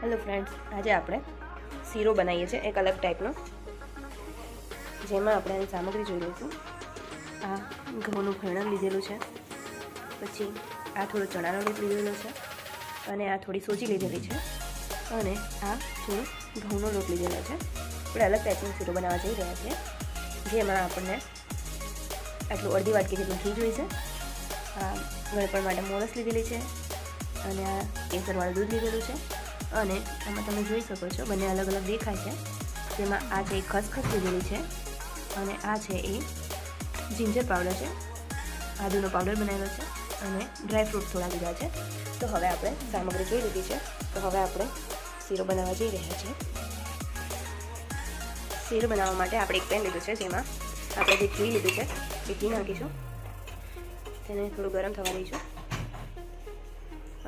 Hello friends, આજે આપણે શીરો બનાવીએ છીએ એક અલગ ટાઈપનો, જેમાં આપણે આની સામગ્રી જોઈ લઈશું. આ ઘઉંનું ફેણન લીધેલું છે, પછી આ થોડો ચણાનો લોટ લીધેલો છે, અને આ થોડી સોજી લીધેલી છે, અને આ થોડો ઘઉંનો લોટ લીધેલો છે. આપણે અલગ ટાઈપનો શીરો બનાવવા જઈ રહ્યા છીએ, જેમાં આપણને આટલું અડધી વાટકી જેટલું ઘી જોઈશે. આ ગળપણ માટે મોરસ લીધેલી છે, અને આ કેસરવાળું દૂધ લીધેલું છે. અને આમાં તમે જોઈ શકો છો બંને અલગ અલગ દેખાય છે. જેમાં આ છે એ ખસખસ લીધેલી છે, અને આ છે એ જિંજર પાવડર છે, આદુનો પાવડર બનાવેલો છે, અને ડ્રાયફ્રૂટ થોડા લીધા છે. તો હવે આપણે સામગ્રી જોઈ લીધી છે. તો હવે આપણે શીરો બનાવવા જઈ રહ્યા છીએ. શીરો બનાવવા માટે આપણે એક પેન લીધું છે, જેમાં આપણે જે ઘી લીધું છે એ ઘી નાખીશું. તેને થોડું ગરમ થવા દઈશું,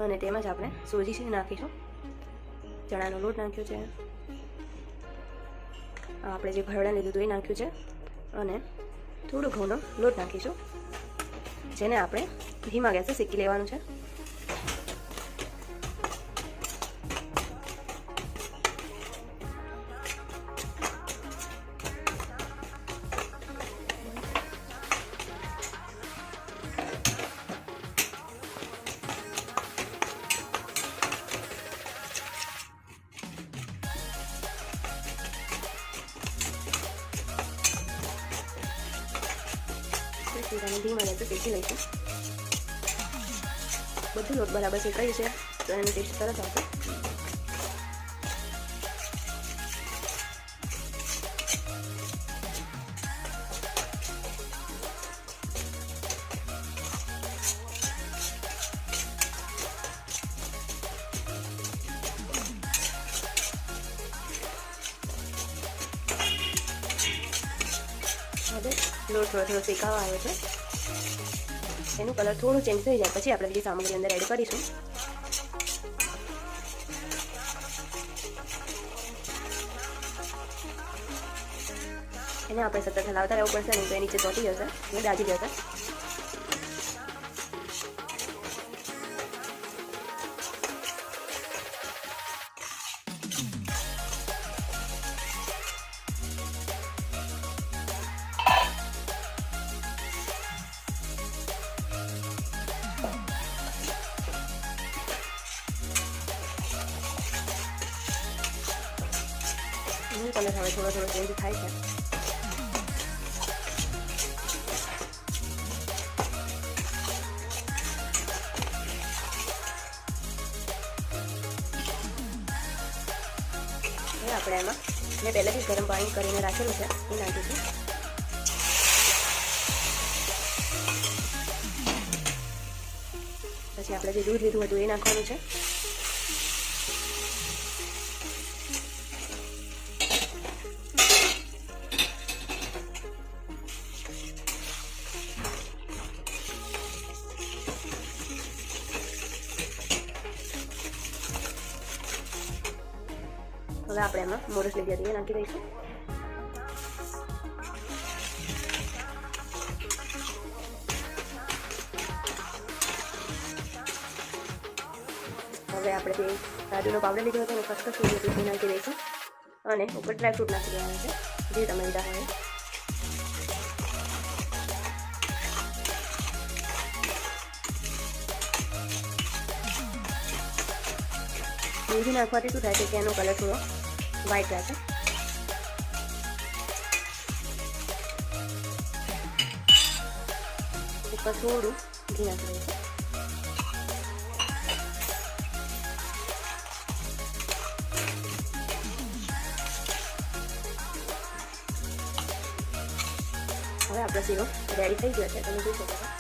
અને તેમાં જ આપણે સોજી નાખીશું. ચણાનો લોટ નાખ્યો છે, આપણે જે ભરડા લીધું હતું એ નાખ્યું છે, અને થોડો ઘઉંનો લોટ નાખીશું, જેને આપણે ધીમા ગેસે શેકી લેવાનું છે. શીરાને ધીમા ગેસે શેકી લઈશું. બધું લોટ બરાબર શેકાયું છે, તો એનો ટેસ્ટ સરસ આવશે. હવે લોટ થોડો શેકાવા આવ્યો છે. એનું કલર થોડું ચેન્જ થઈ જાય પછી આપણે બીજી સામગ્રી અંદર એડ કરીશું. એને આપણે સતત હલાવતા રહેવું પડશે, નહીં તો એ નીચે ચોંટી જશે અને દાજી જશે. કલર હવે થોડો ચેન્જ થાય છે. હવે આપણે એમાં મેં પહેલાંથી ગરમ પાણી કરીને રાખેલું છે એ નાખીશું. પછી આપણે જે દૂધ લીધું હતું એ નાખવાનું છે. હવે આપણે એમાં મોરસ લીધી હતી એ નાખી દઈશું. હવે આપણે જે આદુનો પાવડર લીધો હતો અને ખસખસ લીધી હતી એ નાખી દઈશું, અને ઉપર ડ્રાયફ્રૂટ નાખી દેવાના છે, જે તમે લીધા હોય. દૂધી નાખવાથી શું થાય છે કે એનો કલર થોડો વ્હાઈટ રહે છે. ઉપર થોડું ઘી નાખી દઈશું. હવે આપણો શીરો રેડી થઈ ગયો છે, તમે જોઈ શકો છો.